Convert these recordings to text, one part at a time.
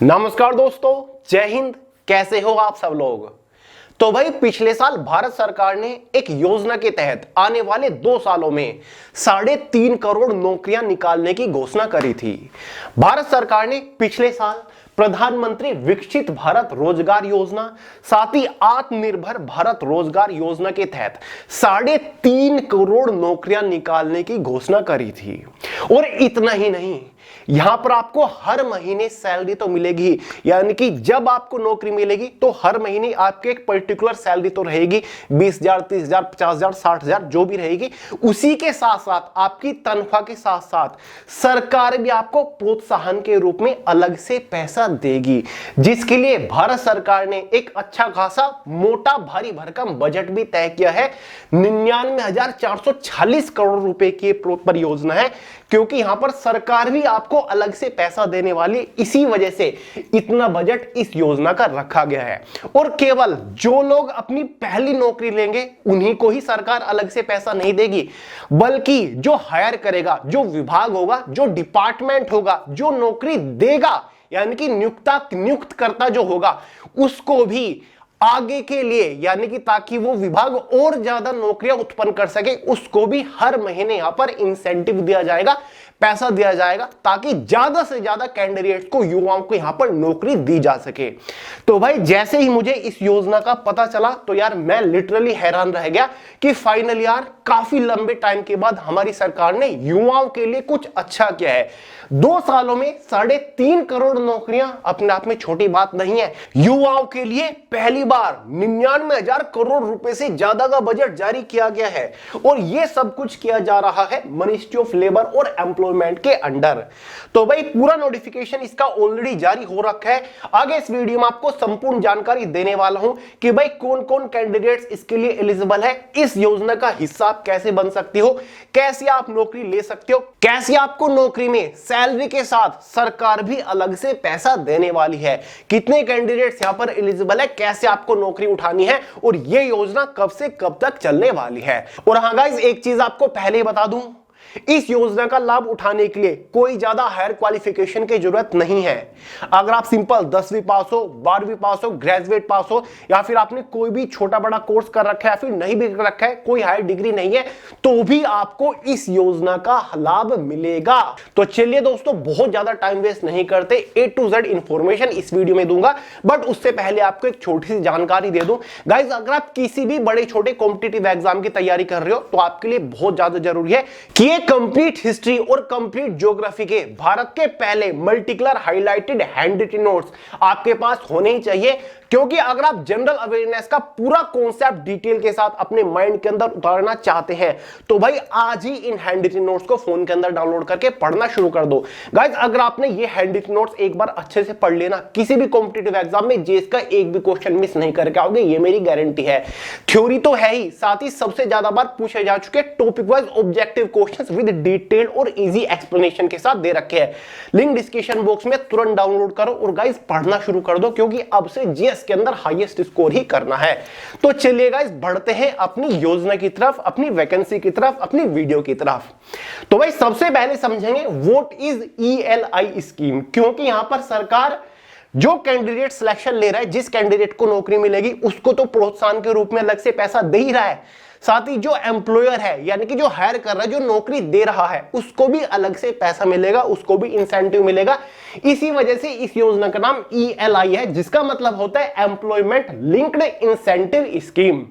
नमस्कार दोस्तों, जय हिंद। कैसे हो आप सब लोग। तो भाई पिछले साल भारत सरकार ने एक योजना के तहत आने वाले 2 सालों में 3.5 करोड़ नौकरियां निकालने की घोषणा करी थी। भारत सरकार ने पिछले साल प्रधानमंत्री विकसित भारत रोजगार योजना, साथ ही आत्मनिर्भर भारत रोजगार योजना के तहत 3.5 करोड़ नौकरियां निकालने की घोषणा करी थी। और इतना ही नहीं, यहां पर आपको हर महीने सैलरी तो मिलेगी, यानी कि जब आपको नौकरी मिलेगी तो हर महीने आपके एक पर्टिकुलर सैलरी तो रहेगी, 20,000, 30,000, 50,000, 60,000 जो भी रहेगी। उसी के साथ साथ आपकी तनख्वाह के साथ साथ सरकार भी आपको प्रोत्साहन के रूप में अलग से पैसा देगी, जिसके लिए भारत सरकार ने एक अच्छा खासा मोटा भारी भरकम बजट भी तय किया है। 99,440 करोड़ रुपए की परियोजना है, क्योंकि यहां पर सरकार भी आपको अलग से पैसा देने वाली, इसी वजह से इतना बजट इस योजना का रखा गया है। और केवल जो लोग अपनी पहली नौकरी लेंगे उन्हीं को ही सरकार अलग से पैसा नहीं देगी, बल्कि जो हायर करेगा, जो विभाग होगा, जो डिपार्टमेंट होगा, जो नौकरी देगा, यानी कि नियुक्तकर्ता जो होगा, उसको भी आगे के लिए, यानी कि ताकि वो विभाग और ज्यादा नौकरियां उत्पन्न कर सके, उसको भी हर महीने यहां पर इंसेंटिव दिया जाएगा, पैसा दिया जाएगा, ताकि ज्यादा से ज्यादा कैंडिडेट को, युवाओं को यहां पर नौकरी दी जा सके। तो भाई जैसे ही मुझे इस योजना का पता चला तो यार मैं लिटरली हैरान रह गया कि फाइनली यार काफी लंबे टाइम के बाद हमारी सरकार ने युवाओं के लिए कुछ अच्छा किया है। 2 सालों में 3.5 करोड़ नौकरियां अपने आप में छोटी बात नहीं है। युवाओं के लिए पहली बार 99,000 करोड़ रुपए से ज्यादा का बजट जारी किया गया है, और यह सब कुछ किया जा रहा है मिनिस्ट्री ऑफ लेबर और एम्प्लॉयमेंट के अंडर। तो भाई पूरा नोटिफिकेशन इसका ऑलरेडी जारी हो रखा है। आगे इस वीडियो में आपको संपूर्ण जानकारी देने वाला हूं कि भाई कौन कौन कैंडिडेट्स इसके लिए एलिजिबल है, इस योजना का हिस्सा आप कैसे बन सकते हो, कैसे आप नौकरी ले सकते हो, कैसे आपको नौकरी में सैलरी के साथ सरकार भी अलग से पैसा देने वाली है, कितने कैंडिडेट्स यहां पर एलिजिबल है, कैसे आपको नौकरी उठानी है, और यह योजना कब से कब तक चलने वाली है। और हां गाइस, एक चीज आपको पहले ही बता दूं, इस योजना का लाभ उठाने के लिए कोई ज्यादा हायर क्वालिफिकेशन की जरूरत नहीं है। अगर आप सिंपल 10वीं पास हो, 12वीं पास हो, ग्रेजुएट पास हो, या फिर आपने कोई भी छोटा बड़ा कोर्स कर रखा है या फिर नहीं भी कर रखा है, कोई हायर डिग्री नहीं है, तो भी आपको इस योजना का लाभ मिलेगा। तो चलिए दोस्तों, बहुत ज्यादा टाइम वेस्ट नहीं करते, A to Z इंफॉर्मेशन इस वीडियो में दूंगा। बट उससे पहले आपको एक छोटी सी जानकारी दे दूं गाइस, अगर आप किसी भी बड़े छोटे कॉम्पिटिटिव एग्जाम की तैयारी कर रहे हो तो आपके लिए बहुत ज्यादा जरूरी है कि कंप्लीट हिस्ट्री और कंप्लीट ज्योग्राफी के भारत के पहले multi colour highlighted hand written notes आपके पास होने ही चाहिए। क्योंकि अगर आप जनरल अवेयरनेस का पूरा कॉन्सेप्ट डिटेल के साथ अपने माइंड के अंदर उतारना चाहते हैं तो भाई आज ही इन हैंड रिटन नोट्स को फोन के अंदर डाउनलोड करके पढ़ना शुरू कर दो। गाइस, अगर आपने ये हैंड रिटन नोट्स एक बार अच्छे से पढ़ लेना, किसी भी कॉम्पिटिटिव एग्जाम में जीएस का एक भी क्वेश्चन मिस नहीं करके आओगे, ये मेरी गारंटी है। थ्योरी तो है ही, साथ ही सबसे ज्यादा बार पूछे जा चुके topic wise objective questions with detail और इजी एक्सप्लेनेशन के साथ दे रखे हैं। लिंक डिस्क्रिप्शन बॉक्स में तुरंत डाउनलोड करो और गाइस पढ़ना शुरू कर दो, क्योंकि अब से जीएस के अंदर हाईएस्ट स्कोर ही करना है। तो चलिए गाइस, बढ़ते हैं अपनी योजना की तरफ, अपनी वैकेंसी की तरफ, अपनी वीडियो की तरफ। तो भाई सबसे पहले समझेंगे व्हाट इज ELI स्कीम, क्योंकि यहां पर सरकार जो कैंडिडेट सिलेक्शन ले रहा है, जिस कैंडिडेट को नौकरी मिलेगी उसको तो प्रोत्साहन के रूप में अलग से पैसा दे ही रहा है, साथ ही जो एम्प्लॉयर है, यानी कि जो हायर कर रहा है, जो नौकरी दे रहा है, उसको भी अलग से पैसा मिलेगा, उसको भी इंसेंटिव मिलेगा। इसी वजह से इस योजना का नाम ELI है, जिसका मतलब होता है एम्प्लॉयमेंट लिंक्ड इंसेंटिव स्कीम।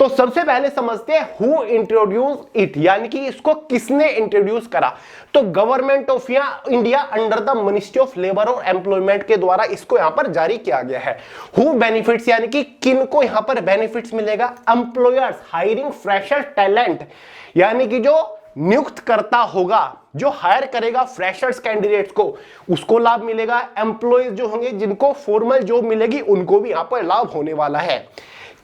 तो सबसे पहले समझते हैं हु इंट्रोड्यूस इट, यानी कि इसको किसने इंट्रोड्यूस करा। तो government of India under the ministry of labour और एम्प्लॉयमेंट के द्वारा इसको यहां पर जारी किया गया है। हु बेनिफिट्स, यानी कि किन को यहां पर बेनिफिट्स मिलेगा। एम्प्लॉयर्स हायरिंग फ्रेशर टैलेंट, यानी कि जो नियुक्त करता होगा, जो हायर करेगा फ्रेशर्स कैंडिडेट्स को, उसको लाभ मिलेगा। एम्प्लॉयज जो होंगे, जिनको फॉर्मल जॉब मिलेगी, उनको भी यहां पर लाभ होने वाला है।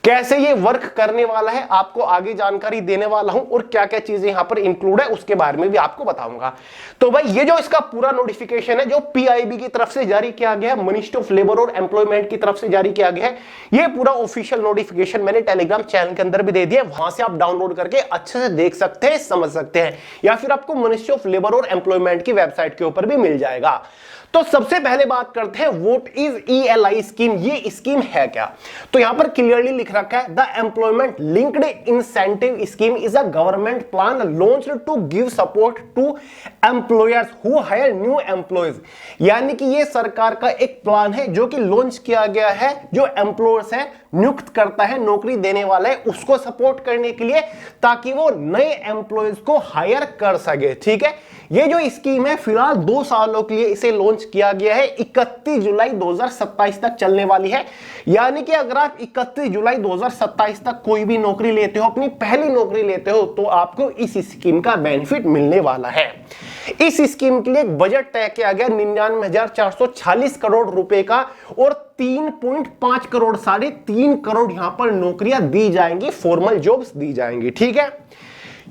कैसे ये वर्क करने वाला है आपको आगे जानकारी देने वाला हूं, और क्या क्या चीजें यहां पर इंक्लूड है उसके बारे में भी आपको बताऊंगा। तो भाई ये जो इसका पूरा नोटिफिकेशन है, जो PIB की तरफ से जारी किया गया है, मिनिस्ट्री ऑफ लेबर और एम्प्लॉयमेंट की तरफ से जारी किया गया है, ये पूरा ऑफिशियल नोटिफिकेशन मैंने टेलीग्राम चैनल के अंदर भी दे दिया, वहां से आप डाउनलोड करके अच्छे से देख सकते हैं, समझ सकते हैं, या फिर आपको मिनिस्ट्री ऑफ लेबर और एम्प्लॉयमेंट की वेबसाइट के ऊपर भी मिल जाएगा। तो सबसे पहले बात करते हैं व्हाट इज ईएलआई स्कीम, ये स्कीम है क्या। तो यहां पर क्लियरली लिख रखा है the employment linked incentive scheme is a government plan launched to give support to employers who hire new employees. यानी कि ये सरकार का एक प्लान है जो कि लॉन्च किया गया है, जो एम्प्लॉयर्स है नियुक्त करता है, नौकरी देने वाला है, उसको सपोर्ट करने के लिए ताकि वो नए एम्प्लॉयज को हायर कर सके। ठीक है, ये जो स्कीम है फिलहाल 2 सालों के लिए इसे लॉन्च किया गया है, 31 जुलाई 2027 तक चलने वाली है। यानी कि अगर आप 31 जुलाई 2027 तक कोई भी नौकरी लेते हो, अपनी पहली नौकरी लेते हो, तो आपको इस स्कीम का बेनिफिट मिलने वाला है। इस स्कीम के लिए एक बजट तय किया गया 99,440 करोड़ रुपए का और 3.5 करोड़, 3.5 करोड़ यहां पर नौकरियां दी जाएंगी, फॉर्मल जॉब्स दी जाएंगी। ठीक है,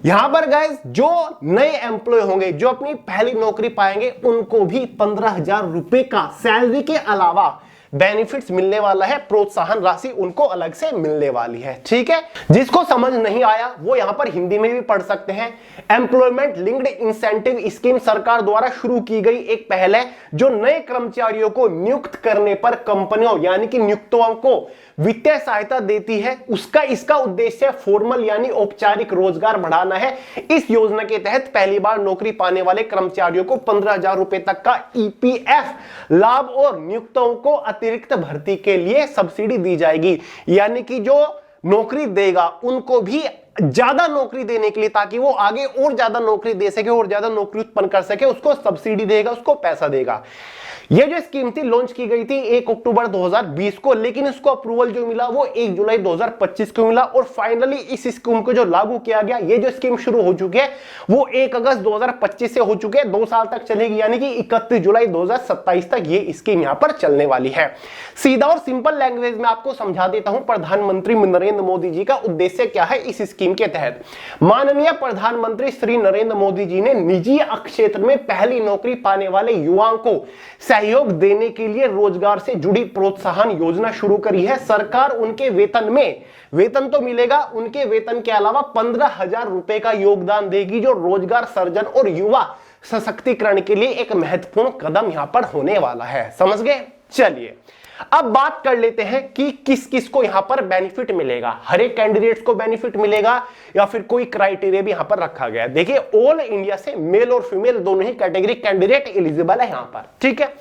यहां पर गाइस जो नए एम्प्लॉय होंगे, जो अपनी पहली नौकरी पाएंगे, उनको भी 15,000 रुपए का सैलरी के अलावा बेनिफिट्स मिलने वाला है, प्रोत्साहन राशि उनको अलग से मिलने वाली है। ठीक है, जिसको समझ नहीं आया वो यहां पर हिंदी में भी पढ़ सकते हैं। एम्प्लॉयमेंट लिंक्ड इंसेंटिव स्कीम सरकार द्वारा शुरू की गई एक पहल है जो नए कर्मचारियों को नियुक्त करने पर कंपनियों यानी कि नियुक्तों को वित्तीय सहायता देती है। इसका उद्देश्य फॉर्मल यानी औपचारिक रोजगार बढ़ाना है। इस योजना के तहत पहली बार नौकरी पाने वाले कर्मचारियों को 15,000 रुपए तक का ईपीएफ लाभ और नियुक्तों को अतिरिक्त भर्ती के लिए सब्सिडी दी जाएगी। यानी कि जो नौकरी देगा उनको भी ज्यादा नौकरी देने के लिए, ताकि वो आगे और ज्यादा नौकरी दे सके और ज्यादा नौकरी उत्पन्न कर सके, उसको सब्सिडी देगा, उसको पैसा देगा। ये जो स्कीम थी लॉन्च की गई थी 1 अक्टूबर 2020 को, लेकिन इसको अप्रूवल जो मिला वो 1 जुलाई 2025 को मिला और फाइनली इस स्कीम को जो लागू किया गया, ये जो स्कीम शुरू हो चुकी है वो 1 अगस्त 2025 से हो चुके हैं, 2 साल तक चलेगी। यानी कि 31 जुलाई 2027 तक ये स्कीम यहां पर चलने वाली है। सीधा और सिंपल लैंग्वेज में आपको समझा देता हूं प्रधानमंत्री नरेंद्र मोदी जी का उद्देश्य क्या है इस स्कीम के तहत। माननीय प्रधानमंत्री श्री नरेंद्र मोदी जी ने निजी क्षेत्र में पहली नौकरी पाने वाले युवाओं को सहयोग देने के लिए रोजगार से जुड़ी प्रोत्साहन योजना शुरू करी है। सरकार उनके वेतन तो मिलेगा, उनके वेतन के अलावा 15,000 रुपए का योगदान देगी, जो रोजगार सृजन और युवा सशक्तिकरण के लिए एक महत्वपूर्ण कदम यहां पर होने वाला है। समझ गए? चलिए अब बात कर लेते हैं कि किस किस को यहां पर बेनिफिट मिलेगा। हर एक कैंडिडेट्स को बेनिफिट मिलेगा या फिर कोई क्राइटेरिया भी यहां पर रखा गया है। देखिए ऑल इंडिया से मेल और फीमेल दोनों ही कैटेगरी कैंडिडेट एलिजिबल है यहां पर। ठीक है,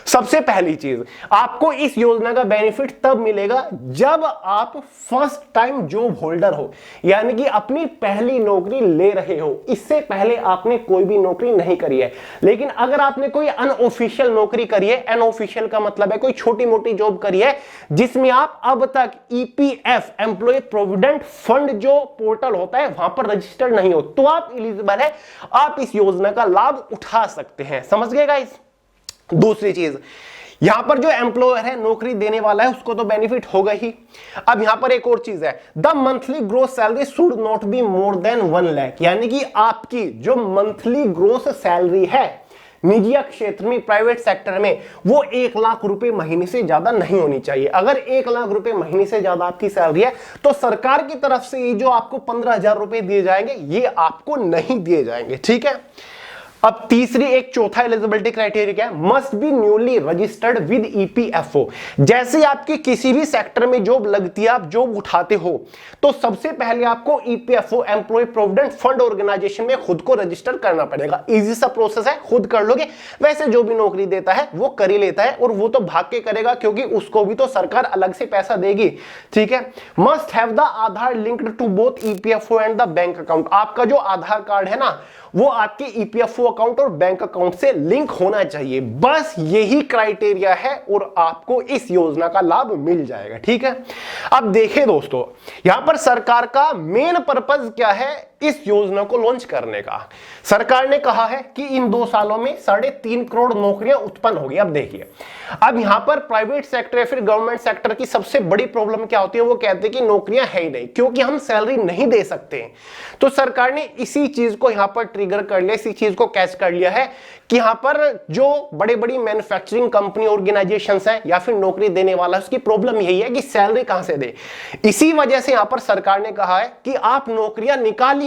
सबसे पहली चीज आपको इस योजना का बेनिफिट तब मिलेगा जब आप फर्स्ट टाइम जॉब होल्डर हो, यानी कि अपनी पहली नौकरी ले रहे हो, इससे पहले आपने कोई भी नौकरी नहीं करी है। लेकिन अगर आपने कोई अनऑफिशियल नौकरी करी है, अनऑफिशियल का मतलब है कोई छोटी मोटी जॉब करी है जिसमें आप अब तक ईपीएफ एम्प्लॉय प्रोविडेंट फंड जो पोर्टल होता है वहां पर रजिस्टर्ड नहीं हो, तो आप एलिजिबल है, आप इस योजना का लाभ उठा सकते हैं। समझ गए गाइस? दूसरी चीज यहां पर जो एम्प्लॉयर है, नौकरी देने वाला है, उसको तो बेनिफिट होगा ही। अब यहां पर एक और चीज है, the monthly gross salary should not be more than 1 lakh. यानी कि आपकी जो मंथली ग्रोस सैलरी है निजी क्षेत्र में, प्राइवेट सेक्टर में, वो 1 लाख रुपए महीने से ज्यादा नहीं होनी चाहिए। अगर 1 लाख रुपए महीने से ज्यादा आपकी सैलरी है तो सरकार की तरफ से ये जो आपको 15,000 रुपए दिए जाएंगे ये आपको नहीं दिए जाएंगे। ठीक है, अब तीसरी एक चौथा एलिजिबिलिटी क्राइटेरिया क्या है? Must be newly registered with EPFO. जैसे आपकी किसी भी सेक्टर में जॉब लगती है, आप जॉब उठाते हो, तो सबसे पहले आपको EPFO employee provident fund organisation में खुद को रजिस्टर करना पड़ेगा। इजी सा प्रोसेस है, खुद कर लोगे। वैसे जो भी नौकरी देता है वो कर ही लेता है और वो तो भाग के करेगा क्योंकि उसको भी तो सरकार अलग से पैसा देगी। ठीक है, must have the Aadhaar linked to both EPFO and the bank account. आपका जो आधार कार्ड है ना वो आपके ईपीएफओ अकाउंट और बैंक अकाउंट से लिंक होना चाहिए। बस यही क्राइटेरिया है और आपको इस योजना का लाभ मिल जाएगा। ठीक है, अब देखिए दोस्तों, यहां पर सरकार का मेन पर्पस क्या है इस योजना को लॉन्च करने का। सरकार ने कहा है कि इन 2 सालों में 3.5 करोड़ नौकरियां उत्पन्न होगी। अब देखिए, अब यहां पर प्राइवेट सेक्टर या फिर गवर्नमेंट सेक्टर की सबसे बड़ी प्रॉब्लम क्या होती है, वो कहते हैं कि नौकरियां है ही नहीं क्योंकि हम सैलरी नहीं दे सकते। तो सरकार ने इसी चीज को यहां पर ट्रिगर कर लिया, इसी चीज को कैच कर लिया है कि यहां पर जो बड़ी बड़ी मैन्युफैक्चरिंग कंपनी ऑर्गेनाइजेशंस है या फिर नौकरी देने वाला, उसकी प्रॉब्लम यही है कि सैलरी कहां से दे। इसी वजह से यहां पर सरकार ने कहा है कि आप नौकरियां निकालिए,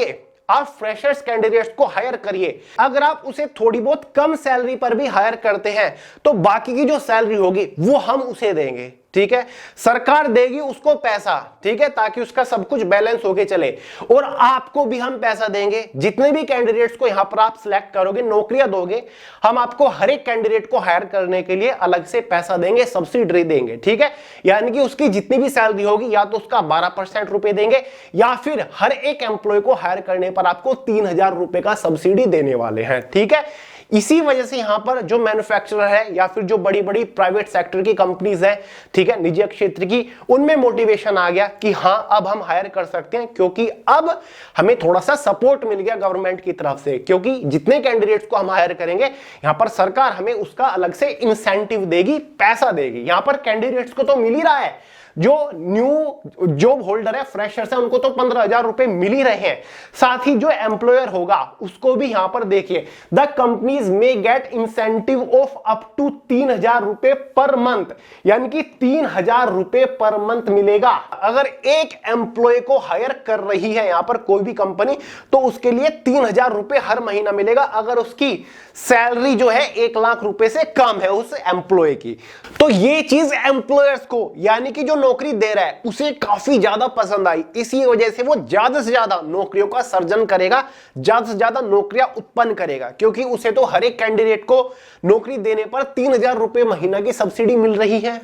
आप फ्रेशर्स कैंडिडेट्स को हायर करिए, अगर आप उसे थोड़ी बहुत कम सैलरी पर भी हायर करते हैं तो बाकी की जो सैलरी होगी वो हम उसे देंगे, ठीक है, सरकार देगी उसको पैसा, ठीक है, ताकि उसका सब कुछ बैलेंस होके चले, और आपको भी हम पैसा देंगे। जितने भी कैंडिडेट्स को यहां पर आप सिलेक्ट करोगे, नौकरियां दोगे, हम आपको हर एक कैंडिडेट को हायर करने के लिए अलग से पैसा देंगे, सब्सिडी देंगे, ठीक है, यानी कि उसकी जितनी भी सैलरी होगी या तो उसका 12% रुपए देंगे, या फिर हर एक एम्प्लॉय को हायर करने पर आपको 3000 रुपए का सब्सिडी देने वाले हैं, ठीक है। इसी वजह से यहां पर जो मैन्युफैक्चरर है या फिर जो बड़ी बड़ी प्राइवेट सेक्टर की कंपनीज है, ठीक है, निजी क्षेत्र की, उनमें मोटिवेशन आ गया कि हां अब हम हायर कर सकते हैं, क्योंकि अब हमें थोड़ा सा सपोर्ट मिल गया गवर्नमेंट की तरफ से, क्योंकि जितने कैंडिडेट्स को हम हायर करेंगे यहां पर सरकार हमें उसका अलग से इंसेंटिव देगी, पैसा देगी। यहां पर कैंडिडेट्स को तो मिल ही रहा है, जो न्यू जॉब होल्डर है, फ्रेशर्स है, उनको तो 15,000 रुपए मिल ही रहे हैं, साथ ही जो एम्प्लॉयर होगा उसको भी यहां पर देखिए, the companies may get incentive of up to 3,000 रुपए पर मंथ, यानी कि 3,000 रुपए पर मंथ मिलेगा। अगर एक एम्प्लॉय को हायर कर रही है यहां पर कोई भी कंपनी, तो उसके लिए 3,000 रुपए हर महीना मिलेगा, अगर उसकी सैलरी जो है 1 लाख रुपए से कम है उस एम्प्लॉय की। तो ये चीज एम्प्लॉयर्स को, यानी कि जो नौकरी दे रहा है, उसे काफी ज्यादा पसंद आई, इसी वजह से वो ज्यादा से ज्यादा नौकरियों का सर्जन करेगा, ज्यादा से ज्यादा नौकरियां उत्पन्न करेगा, क्योंकि उसे तो हर एक कैंडिडेट को नौकरी देने पर 3,000 रुपए महीना की सब्सिडी मिल रही है,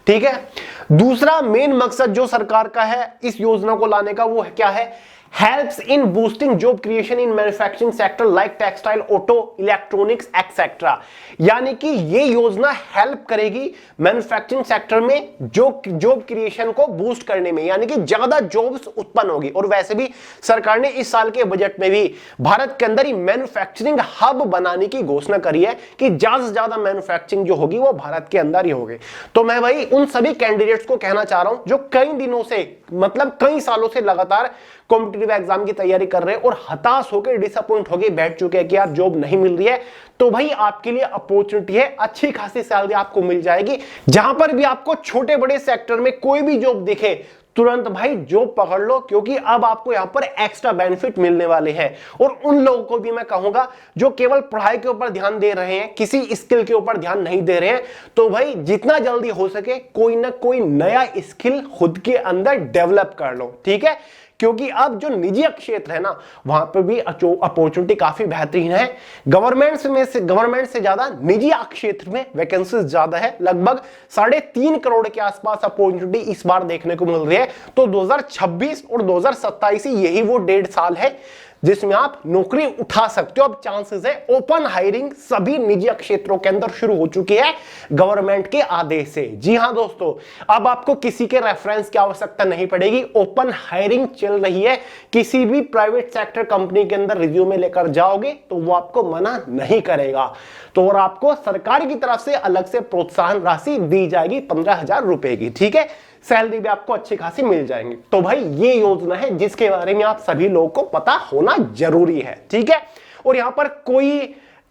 ठीक है। दूसरा मेन मकसद जो सरकार का है इस योजना को लाने का, वो क्या है, helps in boosting job creation in manufacturing sector like textile, auto, electronics, etc. यानी कि ये योजना हेल्प करेगी मैन्युफैक्चरिंग सेक्टर में जॉब क्रिएशन को बूस्ट करने में, यानी कि ज्यादा जॉब्स उत्पन्न होगी। और वैसे भी सरकार ने इस साल के बजट में भी भारत के अंदर ही मैन्युफैक्चरिंग हब बनाने की घोषणा करी है कि ज्यादा से ज्यादा मैन्युफैक्चरिंग जो होगी वो भारत के अंदर ही होगी। तो मैं भाई उन सभी कैंडिडेट्स को कहना चाह रहा हूं जो कई दिनों से, मतलब कई सालों से लगातार कॉम्पिटिटिव एग्जाम की तैयारी कर रहे हैं और हताश होकर, डिसअपॉइंट होकर बैठ चुके हैं कि यार जॉब नहीं मिल रही है, तो भाई आपके लिए अपॉर्चुनिटी है, अच्छी खासी सैलरी आपको मिल जाएगी। जहां पर भी आपको छोटे बड़े सेक्टर में कोई भी जॉब दिखे, तुरंत भाई जॉब पकड़ लो, क्योंकि अब आपको यहां पर एक्स्ट्रा बेनिफिट मिलने वाले हैं। और उन लोगों को भी मैं कहूंगा जो केवल पढ़ाई के ऊपर ध्यान दे रहे हैं, किसी स्किल के ऊपर ध्यान नहीं दे रहे हैं, तो भाई जितना जल्दी हो सके कोई ना कोई नया स्किल खुद के अंदर डेवलप कर लो, ठीक है, क्योंकि अब जो निजी क्षेत्र है ना, वहां पर भी अपॉर्चुनिटी काफी बेहतरीन है। गवर्नमेंट से ज्यादा निजी क्षेत्र में वैकेंसीज ज्यादा है, लगभग 3.5 करोड़ के आसपास अपॉर्चुनिटी इस बार देखने को मिल रही है। तो 2026 और 2027 यही वो 1.5 साल है जिसमें आप नौकरी उठा सकते हो। अब चांसेस है, ओपन हायरिंग सभी निजी क्षेत्रों के अंदर शुरू हो चुकी है गवर्नमेंट के आदेश से। जी हां दोस्तों, अब आपको किसी के रेफरेंस की आवश्यकता नहीं पड़ेगी, ओपन हायरिंग चल रही है। किसी भी प्राइवेट सेक्टर कंपनी के अंदर रिज्यूमे लेकर जाओगे तो वो आपको मना नहीं करेगा। तो और आपको सरकार की तरफ से अलग से प्रोत्साहन राशि दी जाएगी 15,000 रुपए की, ठीक है, सैलरी भी आपको अच्छी खासी मिल जाएंगी। तो भाई ये योजना है जिसके बारे में आप सभी लोगों को पता होना जरूरी है, ठीक है। और यहां पर कोई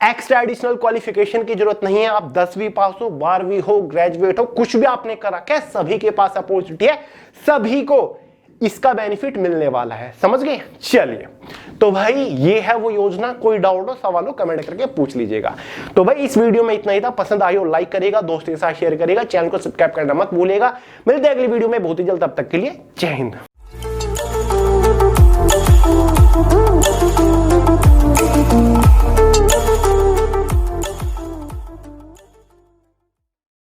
एक्स्ट्रा एडिशनल क्वालिफिकेशन की जरूरत नहीं है, आप 10वीं पास हो, 12वीं हो, ग्रेजुएट हो, कुछ भी आपने करा क्या, सभी के पास अपॉर्चुनिटी है, सभी को इसका बेनिफिट मिलने वाला है, समझ गए। चलिए, तो भाई ये है वो योजना, कोई डाउट हो सवाल हो कमेंट करके पूछ लीजिएगा। तो भाई इस वीडियो में इतना ही था, पसंद आई हो लाइक करेगा, दोस्तों के साथ शेयर करेगा, चैनल को सब्सक्राइब करना मत भूलिएगा। मिलते हैं अगली वीडियो में बहुत ही जल्द, तब तक के लिए जय हिंद।